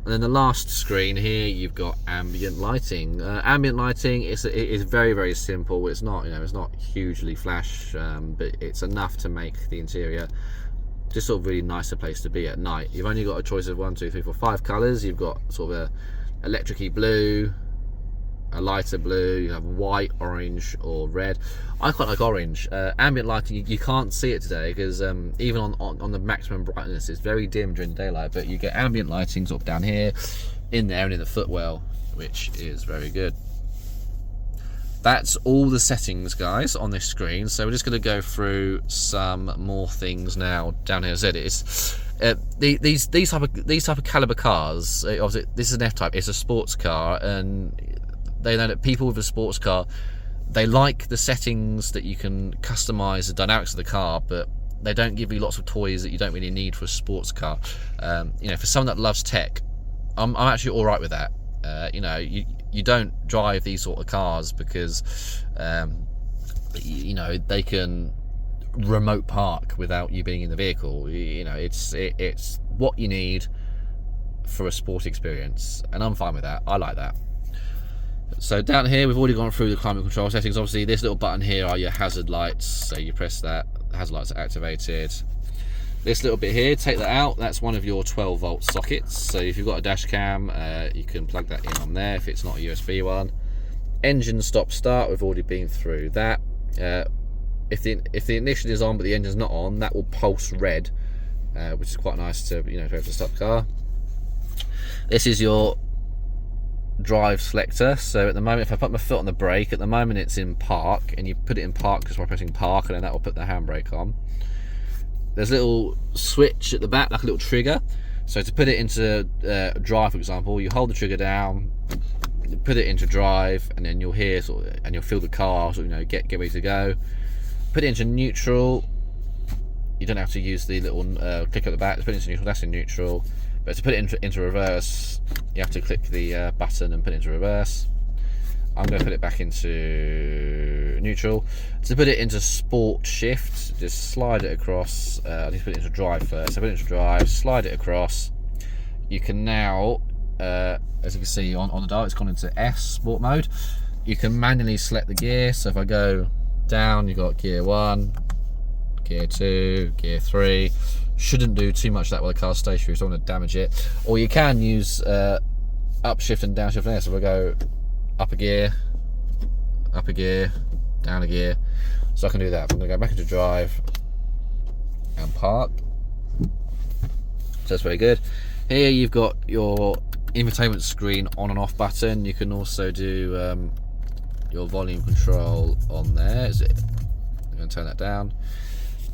And then the last screen here, you've got ambient lighting. Ambient lighting is very, very simple. It's not, it's not hugely flash, but it's enough to make the interior just sort of really nicer place to be at night. You've only got a choice of 1, 2, 3, 4, 5 colours. You've got sort of a electric-y blue, a lighter blue, you have white, orange or red. I quite like orange. Ambient lighting, you can't see it today because even on the maximum brightness it's very dim during daylight, but you get ambient lighting sort of down here, in there and in the footwell, which is very good. That's all the settings, guys, on this screen. So we're just going to go through some more things now down here. As I said, it's these type of caliber cars. Obviously this is an F-Type, it's a sports car, and they know that people with a sports car, they like the settings that you can customize the dynamics of the car, but they don't give you lots of toys that you don't really need for a sports car. For someone that loves tech, I'm actually all right with that. You don't drive these sort of cars because you know, they can remote park without you being in the vehicle. You know, it's what you need for a sport experience, and I'm fine with that. I like that. So down here, we've already gone through the climate control settings. Obviously, this little button here are your hazard lights. So you press that, the hazard lights are activated. This little bit here, take that out. That's one of your 12-volt sockets. So if you've got a dash cam, you can plug that in on there if it's not a USB one. Engine stop start, we've already been through that. If the ignition is on but the engine's not on, that will pulse red, which is quite nice to, you know, to stop the car. This is your drive selector. So at the moment, if I put my foot on the brake, at the moment it's in park, and you put it in park just by pressing park, and then that will put the handbrake on. There's a little switch at the back, like a little trigger. So to put it into drive, for example, you hold the trigger down, put it into drive, and then you'll hear and you'll feel the car you know, get ready to go. Put it into neutral. You don't have to use the little click at the back. Just put it into neutral. That's in neutral. But to put it into reverse, you have to click the button and put it into reverse. I'm going to put it back into neutral. To put it into sport shift, just slide it across. I need to put it into drive first. So put it into drive, slide it across. You can now, as you can see on the dial, it's gone into S, sport mode. You can manually select the gear. So if I go down, you've got gear 1, gear 2, gear 3. Shouldn't do too much of that while the car's stationary, so I don't want to damage it. Or you can use upshift and downshift there. So if I go up a gear, down a gear. So I can do that. I'm going to go back into drive and park. So that's very good. Here you've got your infotainment screen on and off button. You can also do your volume control on there. I'm going to turn that down.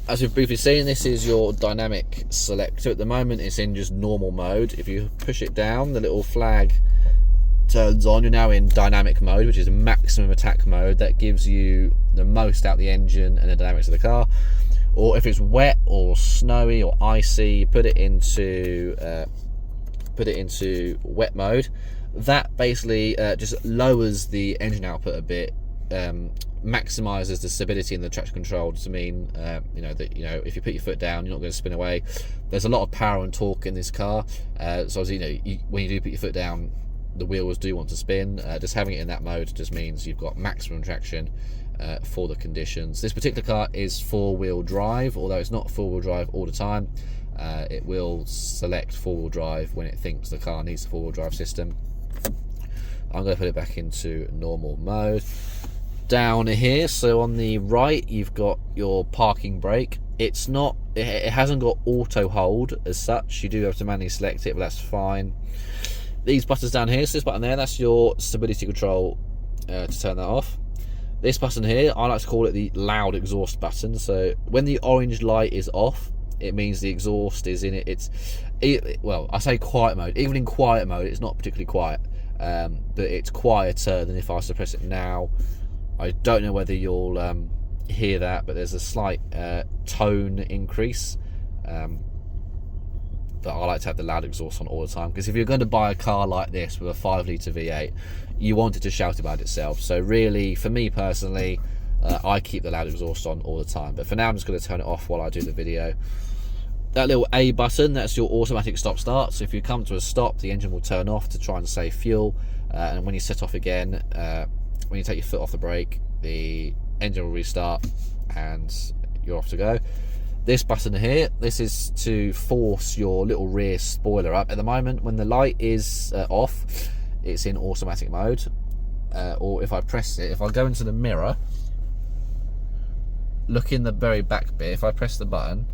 As we've briefly seen, this is your dynamic selector. At the moment it's in just normal mode. If you push it down, the little flag turns on. You're now in dynamic mode, which is maximum attack mode. That gives you the most out the engine and the dynamics of the car. Or if it's wet or snowy or icy, put it into wet mode. That basically just lowers the engine output a bit, maximizes the stability and the traction control to mean you know, that, you know, if you put your foot down, you're not going to spin away. There's a lot of power and torque in this car, so obviously, you know, when you do put your foot down, the wheels do want to spin. Just having it in that mode just means you've got maximum traction for the conditions. This particular car is four-wheel drive, although it's not four-wheel drive all the time. It will select four-wheel drive when it thinks the car needs a four-wheel drive system. I'm going to put it back into normal mode. Down here, so on the right, you've got your parking brake. It's not, it hasn't got auto hold as such. You do have to manually select it, but that's fine. These buttons down here, so this button there, that's your stability control to turn that off. This button here, I like to call it the loud exhaust button. So when the orange light is off, it means the exhaust is in it. Well, I say quiet mode. Even in quiet mode, it's not particularly quiet, but it's quieter than if I was to press it now. I don't know whether you'll hear that, but there's a slight tone increase. But I like to have the loud exhaust on all the time, because if you're going to buy a car like this with a 5-litre V8, you want it to shout about itself. So really, for me personally, I keep the loud exhaust on all the time. But for now, I'm just going to turn it off while I do the video. That little A button, that's your automatic stop start. So if you come to a stop, the engine will turn off to try and save fuel. And when you set off again, when you take your foot off the brake, the engine will restart and you're off to go. This button here, this is to force your little rear spoiler up. At the moment, when the light is off, it's in automatic mode. Or if I press it, if I go into the mirror, look in the very back bit, if I press the button,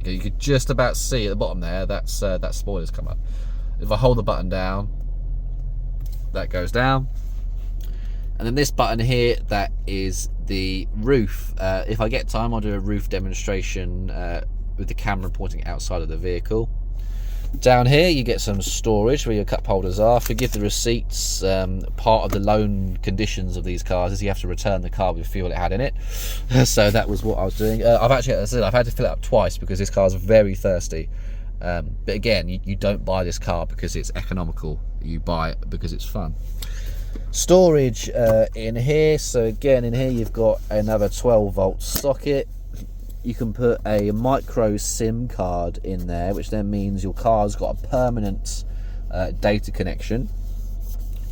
you could just about see at the bottom there, that spoiler's come up. If I hold the button down, that goes down. And then this button here, that is the roof. If I get time, I'll do a roof demonstration with the camera pointing outside of the vehicle. Down here you get some storage where your cup holders are. Forgive the receipts. Part of the loan conditions of these cars is you have to return the car with fuel it had in it. So that was what I was doing. I've had to fill it up twice because this car is very thirsty. But again, you don't buy this car because it's economical. You buy it because it's fun. Storage in here. So again, in here you've got another 12-volt socket. You can put a micro SIM card in there, which then means your car's got a permanent data connection.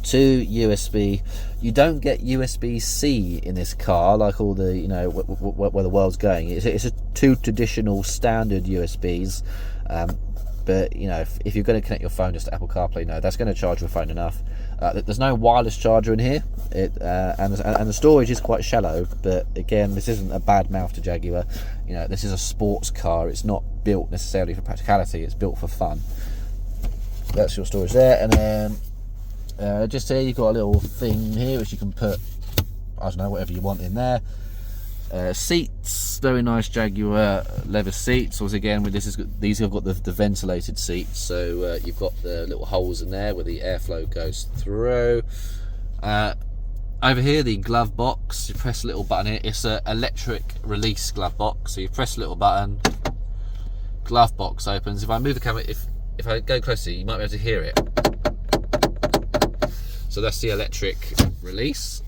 2 USB. You don't get USB-C in this car like all the, you know, where the world's going. It's a 2 traditional standard USBs. But you know, if you're going to connect your phone just to Apple CarPlay, no, that's going to charge your phone enough. There's no wireless charger in here, and the storage is quite shallow. But again, this isn't a bad mouth to Jaguar. You know, this is a sports car. It's not built necessarily for practicality. It's built for fun. That's your storage there, and then just here you've got a little thing here which you can put, I don't know, whatever you want in there. Seats, very nice Jaguar leather seats. So again, with these have got the ventilated seats, so you've got the little holes in there where the airflow goes through. Over here, the glove box, you press a little button here. It's an electric release glove box, so you press a little button, glove box opens. If I move the camera, if I go closer, you might be able to hear it. So that's the electric release.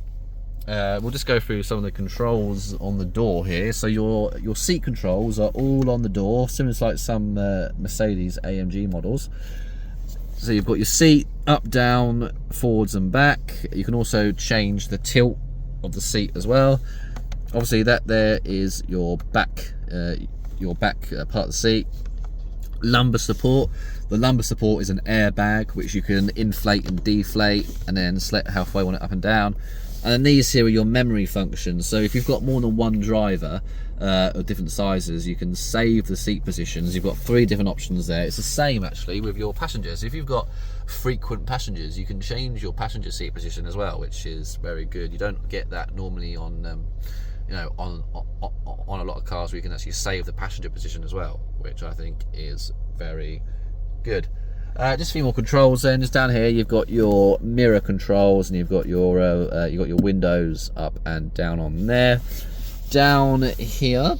We'll just go through some of the controls on the door here. So your seat controls are all on the door, similar to like some Mercedes AMG models. So you've got your seat up, down, forwards and back. You can also change the tilt of the seat as well. Obviously that there is your back part of the seat. Lumbar support. The lumbar support is an airbag which you can inflate and deflate, and then select how far you want it up and down. And then these here are your memory functions. So if you've got more than one driver of different sizes, you can save the seat positions. You've got 3 different options there. It's the same actually with your passengers. If you've got frequent passengers, you can change your passenger seat position as well, which is very good. You don't get that normally on you know, on a lot of cars where you can actually save the passenger position as well, which I think is very good. Just a few more controls then. Just down here you've got your mirror controls, and you've got your windows up and down on there. Down here,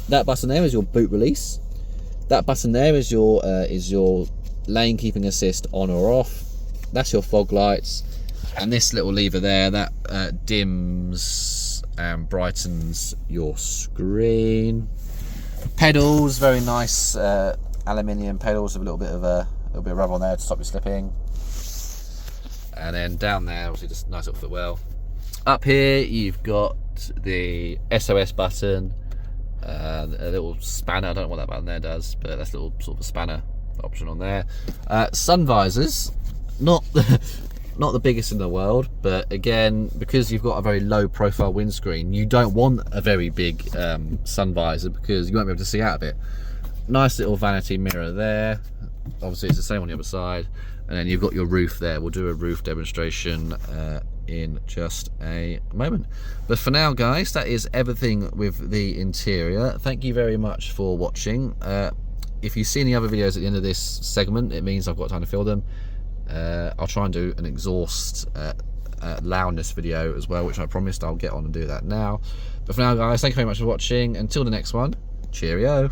that button there is your boot release. That button there is your lane keeping assist on or off. That's your fog lights, and this little lever there that dims and brightens your screen. Pedals, very nice aluminium pedals with a little bit of rubber on there to stop you slipping. And then down there, obviously just nice little footwell. Up here you've got the SOS button, a little spanner. I don't know what that button there does, but that's a little sort of a spanner option on there. Sun visors, not the biggest in the world, but again, because you've got a very low profile windscreen, you don't want a very big sun visor because you won't be able to see out of it. Nice little vanity mirror there. Obviously it's the same on the other side, and then you've got your roof there. We'll do a roof demonstration in just a moment, but for now guys, that is everything with the interior. Thank you very much for watching. If you see any other videos at the end of this segment, it means I've got time to fill them. I'll try and do an exhaust loudness video as well, which I promised I'll get on and do that now. But for now guys, thank you very much for watching. Until the next one, cheerio.